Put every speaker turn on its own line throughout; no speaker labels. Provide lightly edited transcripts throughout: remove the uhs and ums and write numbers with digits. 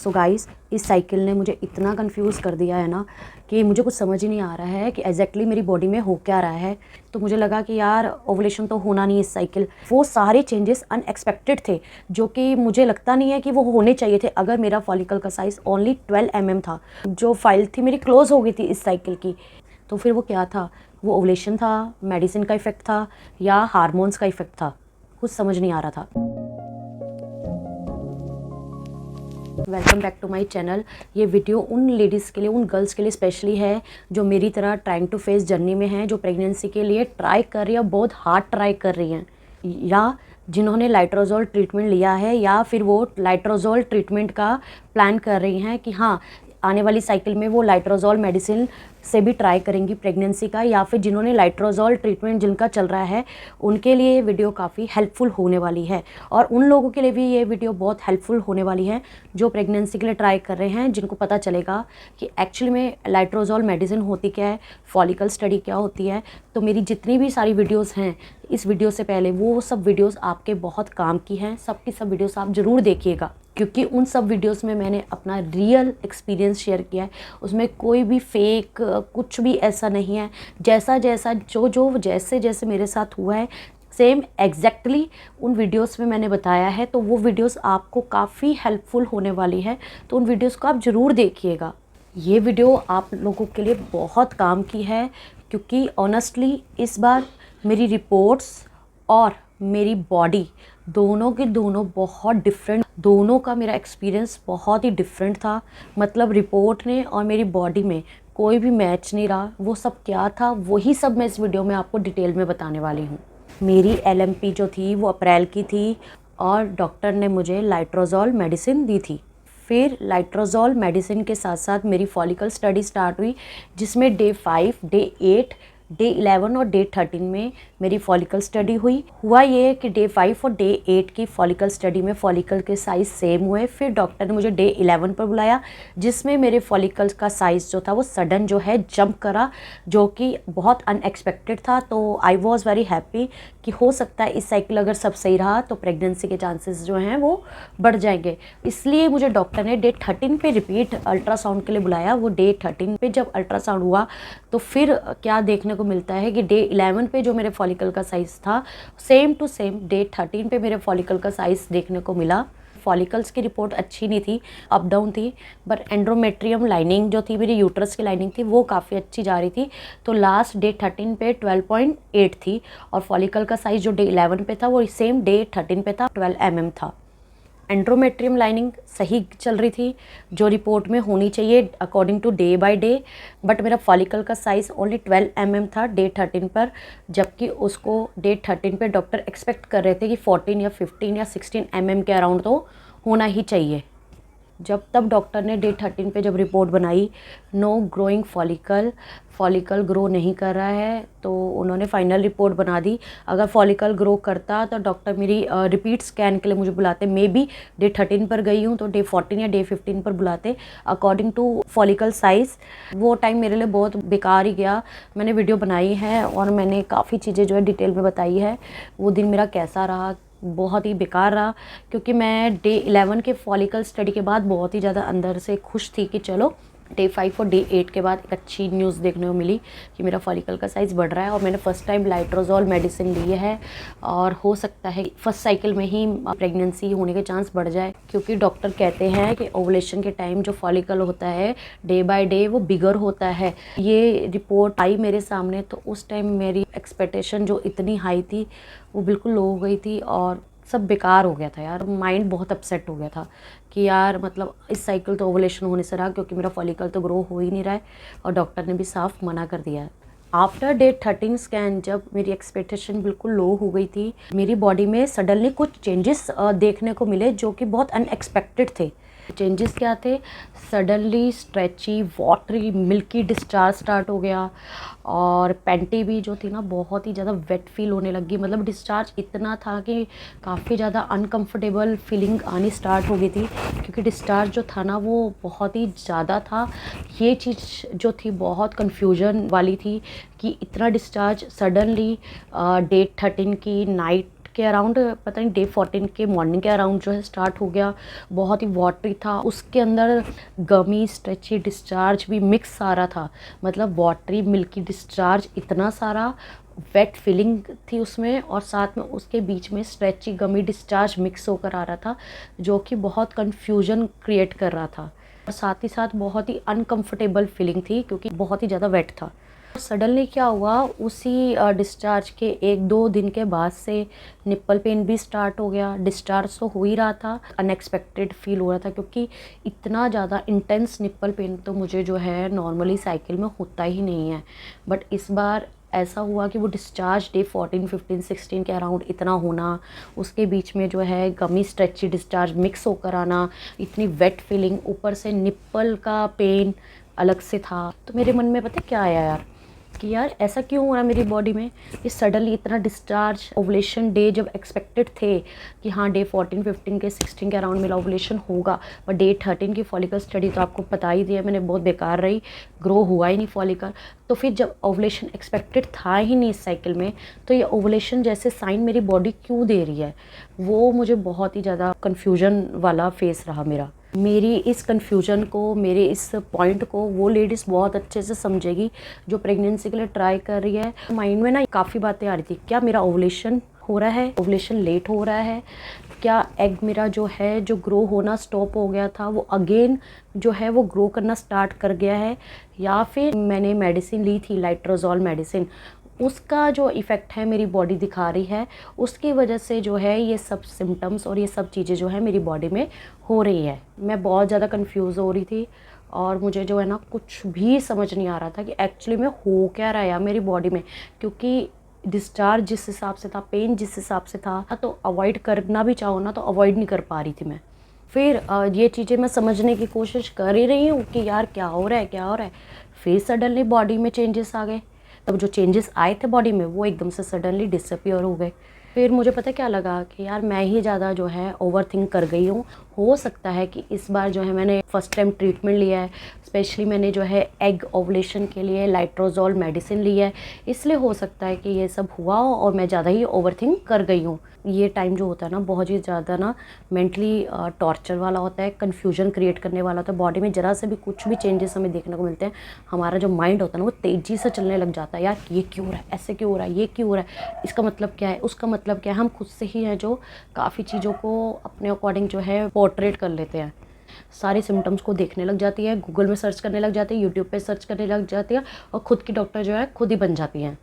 So guys, इस cycle ने मुझे इतना कंफ्यूज कर दिया है ना कि मुझे कुछ समझ ही नहीं आ रहा है कि एग्जैक्टली मेरी बॉडी में हो क्या रहा है। तो मुझे लगा कि यार ओवुलेशन तो होना नहीं इस साइकिल। वो सारे चेंजेस अनएक्सपेक्टेड थे जो कि मुझे लगता नहीं है कि वो होने चाहिए थे अगर मेरा फॉलिकल का साइज़ ओनली 12 mm था। जो फाइल थी मेरी क्लोज हो गई थी इस साइकिल की। तो फिर वो क्या था? वो ओवुलेशन था, मेडिसिन का इफ़ेक्ट था या हार्मोन्स का इफ़ेक्ट था? कुछ समझ नहीं आ रहा था। Welcome back to my channel. ये वीडियो उन लेडीज़ के लिए, उन गर्ल्स के लिए स्पेशली है जो मेरी तरह ट्राइंग टू फेस जर्नी में हैं, जो प्रेगनेंसी के लिए ट्राई कर रही है, बहुत हार्ड ट्राई कर रही हैं, या जिन्होंने लाइट्रोजोल ट्रीटमेंट लिया है या फिर वो लाइट्रोजोल ट्रीटमेंट का प्लान कर रही हैं कि हाँ आने वाली साइकिल में वो लाइट्रोजोल मेडिसिन से भी ट्राई करेंगी प्रेगनेंसी का, या फिर जिन्होंने लाइट्रोजोल ट्रीटमेंट जिनका चल रहा है उनके लिए ये वीडियो काफ़ी हेल्पफुल होने वाली है। और उन लोगों के लिए भी ये वीडियो बहुत हेल्पफुल होने वाली है जो प्रेगनेंसी के लिए ट्राई कर रहे हैं, जिनको पता चलेगा कि एक्चुअली में लाइट्रोजोल मेडिसिन होती क्या है, फॉलिकल स्टडी क्या होती है। तो मेरी जितनी भी सारी वीडियोज़ हैं इस वीडियो से पहले, वो सब वीडियोज़ आपके बहुत काम की हैं। सब की सब वीडियोज़ आप ज़रूर देखिएगा, क्योंकि उन सब वीडियोस में मैंने अपना रियल एक्सपीरियंस शेयर किया है। उसमें कोई भी फेक कुछ भी ऐसा नहीं है। जैसा जैसा जो जैसे जैसे मेरे साथ हुआ है सेम एग्जैक्टली उन वीडियोस में मैंने बताया है। तो वो वीडियोस आपको काफ़ी हेल्पफुल होने वाली है, तो उन वीडियोस को आप ज़रूर देखिएगा। ये वीडियो आप लोगों के लिए बहुत काम की है, क्योंकि ऑनेस्टली इस बार मेरी रिपोर्ट्स और मेरी बॉडी दोनों के दोनों बहुत डिफरेंट, दोनों का मेरा एक्सपीरियंस बहुत ही डिफरेंट था। मतलब रिपोर्ट ने और मेरी बॉडी में कोई भी मैच नहीं रहा। वो सब क्या था वही सब मैं इस वीडियो में आपको डिटेल में बताने वाली हूँ। मेरी LMP जो थी वो अप्रैल की थी और डॉक्टर ने मुझे लाइट्रोजोल मेडिसिन दी थी। फिर लाइट्रोजोल मेडिसिन के साथ साथ मेरी फॉलिकल स्टडी स्टार्ट हुई, जिसमें डे 5, डे 8, डे 11 और डे 13 में मेरी फॉलिकल स्टडी हुई। हुआ ये कि डे 5 और डे 8 की फॉलिकल स्टडी में फॉलिकल के साइज़ सेम हुए। फिर डॉक्टर ने मुझे डे 11 पर बुलाया, जिसमें मेरे फॉलिकल्स का साइज़ जो था वो सडन जो है जंप करा, जो कि बहुत अनएक्सपेक्टेड था। तो आई वॉज़ वेरी हैप्पी कि हो सकता है इस साइकिल अगर सब सही रहा तो प्रेगनेंसी के चांसेस जो हैं वो बढ़ जाएंगे। इसलिए मुझे डॉक्टर ने डे 13 पे रिपीट अल्ट्रासाउंड के लिए बुलाया। वो डे 13 पे जब अल्ट्रासाउंड हुआ तो फिर क्या देखने को मिलता है कि डे 11 पे जो मेरे फॉलिकल का साइज़ था सेम टू सेम डे 13 पे मेरे फॉलिकल का साइज़ देखने को मिला। फॉलिकल्स की रिपोर्ट अच्छी नहीं थी, अप डाउन थी, बट एंड्रोमेट्रियम लाइनिंग जो थी मेरी यूट्रस की लाइनिंग थी वो काफ़ी अच्छी जा रही थी। तो लास्ट डे 13 पे 12.8 थी और फॉलिकल का साइज़ जो डे 11 पे था वो सेम डे 13 पे था, 12 mm था। एंड्रोमेट्रियम लाइनिंग सही चल रही थी जो रिपोर्ट में होनी चाहिए according to day by day, but मेरा फॉलिकल का साइज़ ओनली 12 mm था डे 13 पर, जबकि उसको डे 13 पे डॉक्टर एक्सपेक्ट कर रहे थे कि 14 या 15 या 16 mm के अराउंड तो होना ही चाहिए। जब तब डॉक्टर ने डे 13 पे जब रिपोर्ट बनाई, नो ग्रोइंग फॉलिकल ग्रो नहीं कर रहा है, तो उन्होंने फाइनल रिपोर्ट बना दी। अगर फॉलिकल ग्रो करता तो डॉक्टर मेरी रिपीट स्कैन के लिए मुझे बुलाते। मे बी डे 13 पर गई हूँ तो डे 14 या डे 15 पर बुलाते अकॉर्डिंग टू फॉलिकल साइज़। वो टाइम मेरे लिए बहुत बेकार ही गया। मैंने वीडियो बनाई है और मैंने काफ़ी चीज़ें जो है डिटेल में बताई है। वो दिन मेरा कैसा रहा, बहुत ही बेकार रहा, क्योंकि मैं डे 11 के फॉलिकल स्टडी के बाद बहुत ही ज़्यादा अंदर से खुश थी कि चलो डे 5 और डे 8 के बाद एक अच्छी न्यूज़ देखने को मिली कि मेरा फॉलिकल का साइज़ बढ़ रहा है। और मैंने फ़र्स्ट टाइम लाइट्रोजोल मेडिसिन ली है और हो सकता है फर्स्ट साइकिल में ही प्रेगनेंसी होने के चांस बढ़ जाए, क्योंकि डॉक्टर कहते हैं कि ओवुलेशन के टाइम जो फॉलिकल होता है डे बाय डे वो बिगर होता है। ये रिपोर्ट आई मेरे सामने तो उस टाइम मेरी एक्सपेक्टेशन जो इतनी हाई थी वो बिल्कुल लो हो गई थी और सब बेकार हो गया था यार। माइंड बहुत अपसेट हो गया था कि यार मतलब इस साइकिल तो ओवुलेशन होने से रहा, क्योंकि मेरा फॉलिकल तो ग्रो हो ही नहीं रहा है और डॉक्टर ने भी साफ मना कर दिया है। आफ्टर डे 13 स्कैन जब मेरी एक्सपेक्टेशन बिल्कुल लो हो गई थी, मेरी बॉडी में सडनली कुछ चेंजेस देखने को मिले जो कि बहुत अनएक्सपेक्टेड थे। चेंजेस क्या थे? Suddenly stretchy watery milky discharge start हो गया और पैंटी भी जो थी ना बहुत ही ज़्यादा वेट फील होने लगी। मतलब डिस्चार्ज इतना था कि काफ़ी ज़्यादा अनकंफर्टेबल फीलिंग आनी स्टार्ट हो गई थी, क्योंकि डिस्चार्ज जो था ना वो बहुत ही ज़्यादा था। ये चीज़ जो थी बहुत कन्फ्यूजन वाली थी कि इतना डिस्चार्ज सडनली डे 13 की नाइट के अराउंड, पता नहीं डे 14 के मॉर्निंग के अराउंड जो है स्टार्ट हो गया। बहुत ही वाटरी था, उसके अंदर गमी स्ट्रेची डिस्चार्ज भी मिक्स आ रहा था, मतलब वाटरी मिल्की डिस्चार्ज इतना सारा, वेट फीलिंग थी उसमें, और साथ में उसके बीच में स्ट्रेची गमी डिस्चार्ज मिक्स होकर आ रहा था, जो कि बहुत कन्फ्यूजन क्रिएट कर रहा था। और साथ ही साथ बहुत ही अनकंफर्टेबल फीलिंग थी क्योंकि बहुत ही ज़्यादा वेट था। सडनली क्या हुआ, उसी डिस्चार्ज के 1-2 दिन के बाद से निप्पल पेन भी स्टार्ट हो गया। डिस्चार्ज तो हो ही रहा था, अनएक्सपेक्टेड फील हो रहा था क्योंकि इतना ज़्यादा इंटेंस निप्पल पेन तो मुझे जो है नॉर्मली साइकिल में होता ही नहीं है। बट इस बार ऐसा हुआ कि वो डिस्चार्ज डे 14, 15, 16 के अराउंड इतना होना, उसके बीच में जो है गमी स्ट्रेची डिस्चार्ज मिक्स होकर आना, इतनी वेट फीलिंग, ऊपर से निप्पल का पेन अलग से था। तो मेरे मन में पता क्या आया यार, कि यार ऐसा क्यों हो रहा है मेरी बॉडी में, ये सडनली इतना डिस्चार्ज। ओवुलेशन डे जब एक्सपेक्टेड थे कि हाँ डे 14, 15 के 16 के अराउंड मेरा ओवुलेशन होगा, पर डे 13 की फॉलिकल स्टडी तो आपको पता ही दिया मैंने, बहुत बेकार रही, ग्रो हुआ ही नहीं फॉलिकल। तो फिर जब ओवुलेशन एक्सपेक्टेड था ही नहीं इस साइकिल में, तो ये ओवुलेशन जैसे साइन मेरी बॉडी क्यों दे रही है, वो मुझे बहुत ही ज़्यादा कन्फ्यूजन वाला फेस रहा मेरा। मेरी इस कन्फ्यूजन को, मेरे इस पॉइंट को वो लेडीज़ बहुत अच्छे से समझेगी जो प्रेगनेंसी के लिए ट्राई कर रही है। माइंड में ना काफ़ी बातें आ रही थी, क्या मेरा ओवुलेशन हो रहा है, ओवुलेशन लेट हो रहा है, क्या एग मेरा जो है जो ग्रो होना स्टॉप हो गया था वो अगेन जो है वो ग्रो करना स्टार्ट कर गया है, या फिर मैंने मेडिसिन ली थी लाइट्रोजोल मेडिसिन, उसका जो इफ़ेक्ट है मेरी बॉडी दिखा रही है, उसकी वजह से जो है ये सब सिम्टम्स और ये सब चीज़ें जो है मेरी बॉडी में हो रही है। मैं बहुत ज़्यादा कंफ्यूज हो रही थी और मुझे जो है ना कुछ भी समझ नहीं आ रहा था कि एक्चुअली में हो क्या रहा है यार मेरी बॉडी में, क्योंकि डिस्चार्ज जिस हिसाब से था, पेन जिस हिसाब से था, तो अवॉइड करना भी चाहो ना तो अवॉइड नहीं कर पा रही थी मैं। फिर ये चीज़ें मैं समझने की कोशिश कर ही रही हूँ कि यार क्या हो रहा है, क्या हो रहा है। फिर सडनली बॉडी में चेंजेस आ गए। तब जो चेंजेस आए थे बॉडी में वो एकदम से सडनली डिसअपियर हो गए। फिर मुझे पता क्या लगा कि यार मैं ही ज़्यादा जो है ओवर थिंक कर गई हूँ। हो सकता है कि इस बार जो है मैंने फ़र्स्ट टाइम ट्रीटमेंट लिया है, स्पेशली मैंने जो है एग ओवुलेशन के लिए लाइट्रोजोल मेडिसिन ली है, इसलिए हो सकता है कि ये सब हुआ हो और मैं ज़्यादा ही ओवर थिंक कर गई हूँ। ये टाइम जो होता है ना बहुत ही ज़्यादा ना मेंटली टॉर्चर वाला होता है, कन्फ्यूजन क्रिएट करने वाला होता है। बॉडी में ज़रा से भी कुछ भी चेंजेस हमें देखने को मिलते हैं, हमारा जो माइंड होता है ना वो तेज़ी से चलने लग जाता है। यार ये क्यों हो रहा है, ऐसे क्यों हो रहा है, ये क्यों हो रहा है, इसका मतलब क्या है, उसका मतलब क्या है। हम खुद से ही हैं जो काफ़ी चीज़ों को अपने अकॉर्डिंग जो है पोर्ट्रेट कर लेते हैं, सारे सिम्टम्स को देखने लग जाती है, गूगल में सर्च करने लग जाती है, यूट्यूब पे सर्च करने लग जाती है और खुद की डॉक्टर जो है खुद ही बन जाती हैं।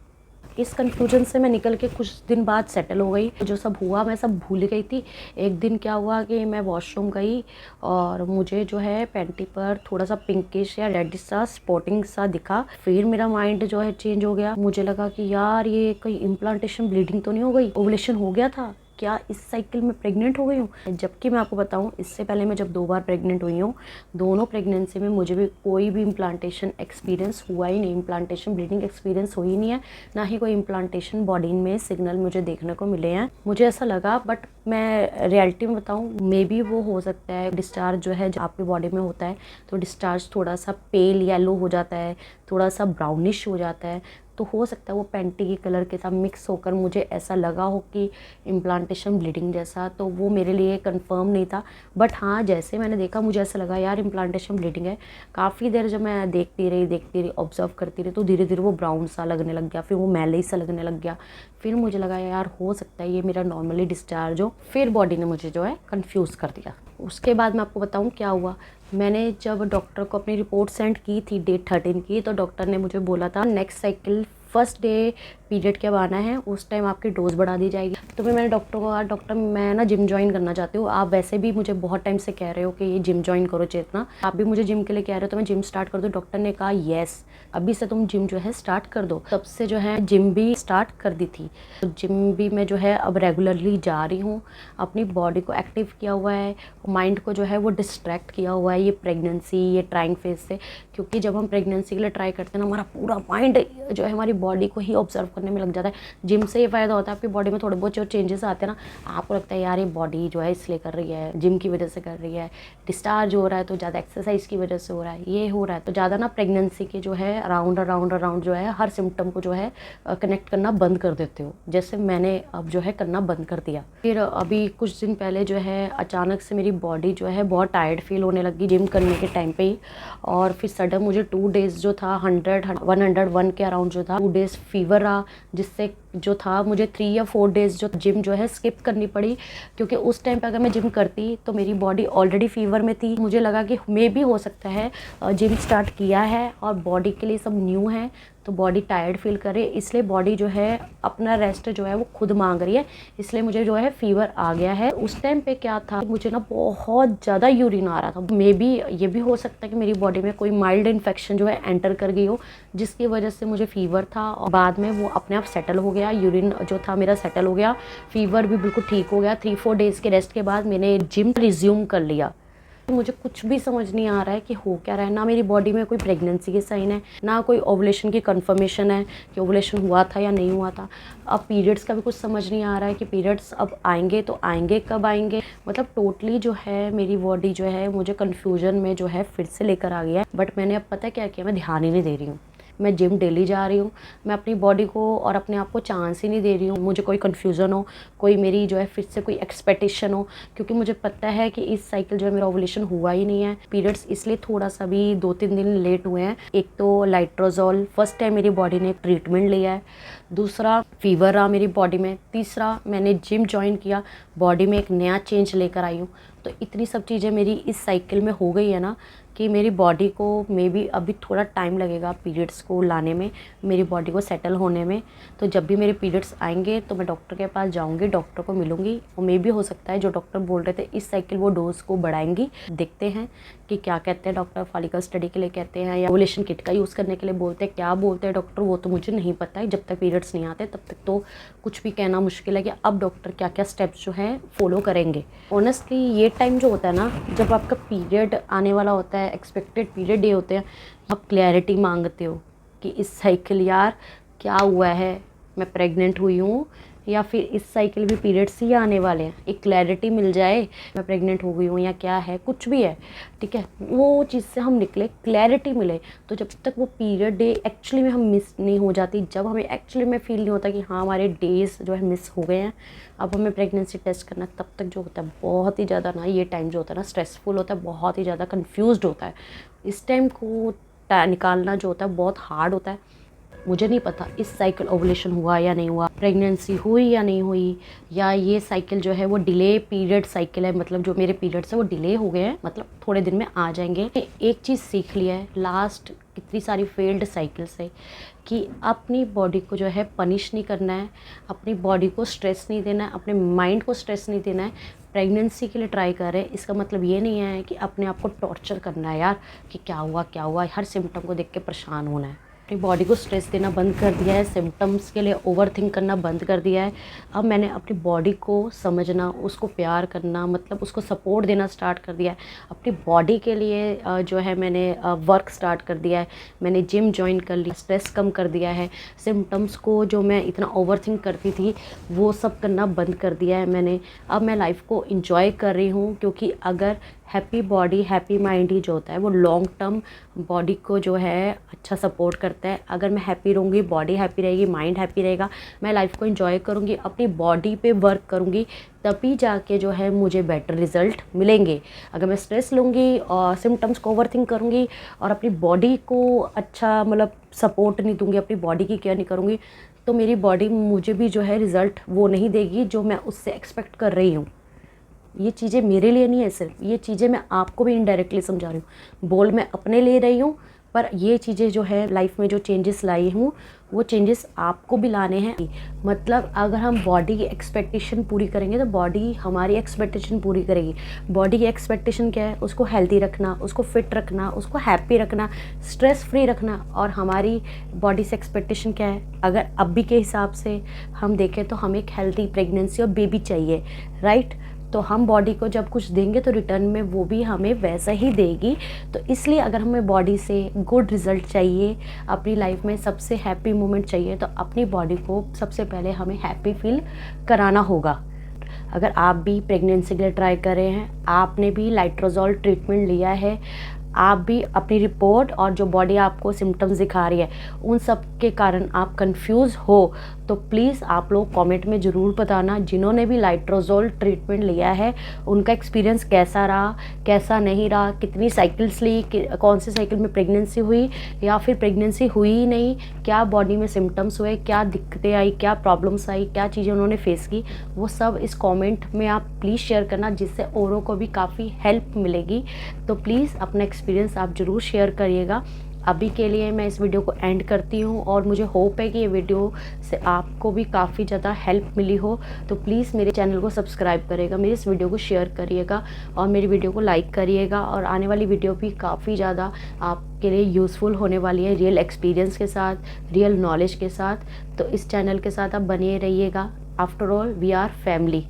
इस कन्फ्यूजन से मैं निकल के कुछ दिन बाद सेटल हो गई। जो सब हुआ मैं सब भूल गई थी। एक दिन क्या हुआ कि मैं वॉशरूम गई और मुझे जो है पैंटी पर थोड़ा सा पिंकिश या रेडिश सा स्पॉटिंग सा दिखा। फिर मेरा माइंड जो है चेंज हो गया। मुझे लगा कि यार ये कहीं इम्प्लांटेशन ब्लीडिंग तो नहीं हो गई, ओवुलेशन हो गया था क्या, इस साइकिल में प्रेग्नेंट हो गई हूँ। जबकि मैं आपको बताऊँ इससे पहले मैं जब 2 बार प्रेग्नेंट हुई हूँ, दोनों प्रेगनेंसी में मुझे भी कोई भी इम्प्लांटेशन एक्सपीरियंस हुआ ही नहीं, इम्प्लांटेशन ब्लीडिंग एक्सपीरियंस हुई नहीं है, ना ही कोई इम्प्लांटेशन बॉडी में सिग्नल मुझे देखने को मिले हैं। मुझे ऐसा लगा, बट मैं रियलिटी में बताऊँ मे बी वो हो सकता है डिस्चार्ज जो है आपकी बॉडी में होता है तो डिस्चार्ज थोड़ा सा पेल येलो हो जाता है, थोड़ा सा ब्राउनिश हो जाता है, तो हो सकता है वो पैंटी के कलर के साथ मिक्स होकर मुझे ऐसा लगा हो कि इम्प्लांटेशन ब्लीडिंग जैसा। तो वो मेरे लिए कंफर्म नहीं था, बट हाँ जैसे मैंने देखा मुझे ऐसा लगा यार इम्प्लांटेशन ब्लीडिंग है। काफ़ी देर जब मैं देखती रही ऑब्जर्व करती रही तो धीरे धीरे वो ब्राउन सा लगने लग गया, फिर वो मैले सा लगने लग गया। फिर मुझे लगा यार हो सकता है ये मेरा नॉर्मली डिस्चार्ज हो। फिर बॉडी ने मुझे जो है कन्फ्यूज़ कर दिया। उसके बाद मैं आपको बताऊँ क्या हुआ। मैंने जब डॉक्टर को अपनी रिपोर्ट सेंड की थी डे 13 की, तो डॉक्टर ने मुझे बोला था next cycle first day period के अब आना है, उस टाइम आपकी डोज बढ़ा दी जाएगी। तो फिर मैंने डॉक्टर को कहा डॉक्टर मैं ना जिम ज्वाइन करना चाहती हूँ, आप वैसे भी मुझे बहुत टाइम से कह रहे हो कि ये जिम ज्वाइन करो चेतना, आप भी मुझे जिम के लिए कह रहे हो तो मैं जिम स्टार्ट कर दूँ। डॉक्टर ने कहा येस अभी से तुम जिम जो है स्टार्ट कर दो। तब से जो है जिम भी स्टार्ट कर दी थी, तो जिम भी मैं जो है अब रेगुलरली जा रही हूँ। अपनी बॉडी को एक्टिव किया हुआ है, माइंड को जो है वो डिस्ट्रैक्ट किया हुआ है ये प्रेगनेंसी, ये ट्राइंग फेज से। क्योंकि जब हम प्रेगनेंसी के लिए ट्राई करते हैं ना हमारा पूरा माइंड जो है हमारी बॉडी को ही ऑब्जर्व करने में लग जाता है। जिम से ये फ़ायदा होता है, आपकी बॉडी में थोड़े बहुत जो चेंजेस आते हैं ना, आपको लगता है यार ये बॉडी जो है इसलिए कर रही है, जिम की वजह से कर रही है, डिस्चार्ज हो रहा है तो ज़्यादा एक्सरसाइज की वजह से हो रहा है, ये हो रहा है। तो ज़्यादा ना प्रेगनेंसी के जो है अराउंड जो है हर सिम्टम को जो है कनेक्ट करना बंद कर देते हो, जैसे मैंने अब जो है करना बंद कर दिया। फिर अभी कुछ दिन पहले जो है अचानक से मेरी बॉडी जो है बहुत टायर्ड फील होने लगी जिम करने के टाइम पे ही, और फिर सडन मुझे 2 डेज़ जो था 101 के अराउंड जो था 2 डेज़ फीवर रहा, जिससे जो था मुझे 3 या 4 डेज़ जो जिम जो है स्किप करनी पड़ी, क्योंकि उस टाइम पे अगर मैं जिम करती तो मेरी बॉडी ऑलरेडी फीवर में थी। मुझे लगा कि मे भी हो सकता है जिम स्टार्ट किया है और बॉडी के लिए सब न्यू है, तो बॉडी टायर्ड फील कर रही है, इसलिए बॉडी जो है अपना रेस्ट जो है वो खुद मांग रही है, इसलिए मुझे जो है फीवर आ गया है। उस टाइम पे क्या था, मुझे ना बहुत ज़्यादा यूरिन आ रहा था। मे बी ये भी हो सकता है कि मेरी बॉडी में कोई माइल्ड इन्फेक्शन जो है एंटर कर गई हो, जिसकी वजह से मुझे फीवर था, और बाद में वो अपने आप सेटल हो गया। यूरिन जो था मेरा सेटल हो गया, फीवर भी बिल्कुल ठीक हो गया। 3-4 डेज़ के रेस्ट के बाद मैंने जिम रिज्यूम कर लिया। मुझे कुछ भी समझ नहीं आ रहा है कि हो क्या रहा है, ना मेरी बॉडी में कोई प्रेगनेंसी के साइन है, ना कोई ओवुलेशन की कंफर्मेशन है कि ओवुलेशन हुआ था या नहीं हुआ था। अब पीरियड्स का भी कुछ समझ नहीं आ रहा है कि पीरियड्स अब आएंगे तो आएंगे कब आएंगे। मतलब टोटली जो है मेरी बॉडी जो है मुझे कन्फ्यूजन में जो है फिर से लेकर आ गया है। बट मैंने अब पता क्या किया, मैं ध्यान ही नहीं दे रही हूँ। मैं जिम डेली जा रही हूँ, मैं अपनी बॉडी को और अपने आप को चांस ही नहीं दे रही हूँ मुझे कोई कन्फ्यूज़न हो, कोई मेरी जो है फिर से कोई एक्सपेक्टेशन हो, क्योंकि मुझे पता है कि इस साइकिल जो है मेरा ओवुलेशन हुआ ही नहीं है। पीरियड्स इसलिए थोड़ा सा भी 2-3 दिन लेट हुए हैं। एक तो लाइट्रोजोल फर्स्ट टाइम मेरी बॉडी ने ट्रीटमेंट लिया है, दूसरा फीवर रहा मेरी बॉडी में, तीसरा मैंने जिम ज्वाइन किया, बॉडी में एक नया चेंज लेकर आई हूँ। तो इतनी सब चीज़ें मेरी इस साइकिल में हो गई है ना कि मेरी बॉडी को मे बी अभी थोड़ा टाइम लगेगा पीरियड्स को लाने में, मेरी बॉडी को सेटल होने में। तो जब भी मेरे पीरियड्स आएंगे तो मैं डॉक्टर के पास जाऊंगी, डॉक्टर को मिलूंगी, और मे भी हो सकता है जो डॉक्टर बोल रहे थे इस साइकिल वो डोज को बढ़ाएंगी। देखते हैं कि क्या कहते हैं डॉक्टर, फॉलिकल स्टडी के लिए कहते हैं या ओवुलेशन किट का यूज़ करने के लिए बोलते हैं, क्या बोलते हैं डॉक्टर वो तो मुझे नहीं पता है। जब तक पीरियड्स नहीं आते तब तक तो कुछ भी कहना मुश्किल है कि अब डॉक्टर क्या क्या स्टेप्स जो हैं फॉलो करेंगे। ऑनेस्टली ये टाइम जो होता है ना, जब आपका पीरियड आने वाला होता है, एक्सपेक्टेड पीरियड डे होते हैं, आप क्लैरिटी मांगते हो कि इस साइकिल यार क्या हुआ है, मैं प्रेग्नेंट हुई हूँ या फिर इस साइकिल भी पीरियड्स ही आने वाले हैं, एक क्लैरिटी मिल जाए मैं प्रेग्नेंट हो गई हूँ या क्या है, कुछ भी है, ठीक है, वो चीज़ से हम निकले, क्लैरिटी मिले। तो जब तक वो पीरियड डे एक्चुअली में हम मिस नहीं हो जाती, जब हमें एक्चुअली में फील नहीं होता कि हाँ हमारे डेज़ जो है मिस हो गए हैं, अब हमें प्रेगनेंसी टेस्ट करना, तब तक जो होता है बहुत ही ज़्यादा ना ये टाइम जो होता है ना स्ट्रेसफुल होता है, बहुत ही ज़्यादा कन्फ्यूज़्ड होता है। इस टाइम को निकालना जो होता है बहुत हार्ड होता है। मुझे नहीं पता इस साइकिल ओवुलेशन हुआ या नहीं हुआ, प्रेगनेंसी हुई या नहीं हुई, या ये साइकिल जो है वो डिले पीरियड साइकिल है, मतलब जो मेरे पीरियड्स है वो डिले हो गए हैं, मतलब थोड़े दिन में आ जाएंगे। एक चीज़ सीख लिया है लास्ट कितनी सारी फेल्ड साइकिल से कि अपनी बॉडी को जो है पनिश नहीं करना है, अपनी बॉडी को स्ट्रेस नहीं देना है, अपने माइंड को स्ट्रेस नहीं देना है। प्रेगनेंसी के लिए ट्राई कर रहे हैं, इसका मतलब ये नहीं है कि अपने आप को टॉर्चर करना है यार कि क्या हुआ, हर सिम्टम को देख के परेशान होना है। अपनी बॉडी को स्ट्रेस देना बंद कर दिया है, सिम्टम्स के लिए ओवरथिंक करना बंद कर दिया है। अब मैंने अपनी बॉडी को समझना, उसको प्यार करना, मतलब उसको सपोर्ट देना स्टार्ट कर दिया है। अपनी बॉडी के लिए जो है मैंने वर्क स्टार्ट कर दिया है, मैंने जिम ज्वाइन कर ली, स्ट्रेस कम कर दिया है, सिम्टम्स को जो मैं इतना ओवरथिंक करती थी वो सब करना बंद कर दिया है मैंने। अब मैं लाइफ को इंजॉय कर रही हूँ, क्योंकि अगर हैप्पी बॉडी हैप्पी माइंड ही जो होता है वो लॉन्ग टर्म बॉडी को जो है अच्छा सपोर्ट करता है। अगर मैं हैप्पी रहूँगी, बॉडी हैप्पी रहेगी, माइंड हैप्पी रहेगा, मैं लाइफ को एंजॉय करूँगी, अपनी बॉडी पे वर्क करूँगी, तभी जाके जो है मुझे बेटर रिजल्ट मिलेंगे। अगर मैं स्ट्रेस लूँगी और सिम्टम्स को ओवरथिंक करूँगी और अपनी बॉडी को अच्छा मतलब सपोर्ट नहीं दूँगी, अपनी बॉडी की केयर नहीं करूँगी, तो मेरी बॉडी मुझे भी जो है रिज़ल्ट वो नहीं देगी जो मैं उससे एक्सपेक्ट कर रही हूँ। ये चीज़ें मेरे लिए नहीं है, सिर्फ ये चीज़ें मैं आपको भी इनडायरेक्टली समझा रही हूँ। बोल मैं अपने ले रही हूँ, पर ये चीज़ें जो है लाइफ में जो चेंजेस लाई हूँ वो चेंजेस आपको भी लाने हैं। मतलब अगर हम बॉडी की एक्सपेक्टेशन पूरी करेंगे तो बॉडी हमारी एक्सपेक्टेशन पूरी करेगी। बॉडी की एक्सपेक्टेशन क्या है? उसको हेल्दी रखना, उसको फिट रखना, उसको हैप्पी रखना, स्ट्रेस फ्री रखना। और हमारी बॉडी से एक्सपेक्टेशन क्या है? अगर अभी के हिसाब से हम देखें तो हमें एक हेल्दी प्रेगनेंसी और बेबी चाहिए, राइट? तो हम बॉडी को जब कुछ देंगे तो रिटर्न में वो भी हमें वैसा ही देगी। तो इसलिए अगर हमें बॉडी से गुड रिज़ल्ट चाहिए, अपनी लाइफ में सबसे हैप्पी मोमेंट चाहिए, तो अपनी बॉडी को सबसे पहले हमें हैप्पी फील कराना होगा। अगर आप भी प्रेगनेंसी के लिए ट्राई कर रहे हैं, आपने भी लाइट्रोजोल ट्रीटमेंट लिया है, आप भी अपनी रिपोर्ट और जो बॉडी आपको सिम्टम्स दिखा रही है उन सब के कारण आप कंफ्यूज हो, तो प्लीज़ आप लोग कमेंट में ज़रूर बताना। जिन्होंने भी लाइट्रोजोल ट्रीटमेंट लिया है उनका एक्सपीरियंस कैसा रहा, कैसा नहीं रहा, कितनी साइकिल्स ली, कौन सी साइकिल में प्रेगनेंसी हुई या फिर प्रेगनेंसी हुई ही नहीं, क्या बॉडी में सिम्टम्स हुए, क्या दिक्कतें आई, क्या प्रॉब्लम्स आई, क्या चीज़ें उन्होंने फेस की, वो सब इस कॉमेंट में आप प्लीज़ शेयर करना, जिससे औरों को भी काफ़ी हेल्प मिलेगी। तो प्लीज़ अपना एक्सपीरियंस आप ज़रूर शेयर करिएगा। अभी के लिए मैं इस वीडियो को एंड करती हूँ और मुझे होप है कि ये वीडियो से आपको भी काफ़ी ज़्यादा हेल्प मिली हो। तो प्लीज़ मेरे चैनल को सब्सक्राइब करिएगा, मेरी इस वीडियो को शेयर करिएगा और मेरी वीडियो को लाइक करिएगा। और आने वाली वीडियो भी काफ़ी ज़्यादा आपके लिए यूज़फुल होने वाली है, रियल एक्सपीरियंस के साथ, रियल नॉलेज के साथ। तो इस चैनल के साथ आप बने रहिएगा। After all we are family.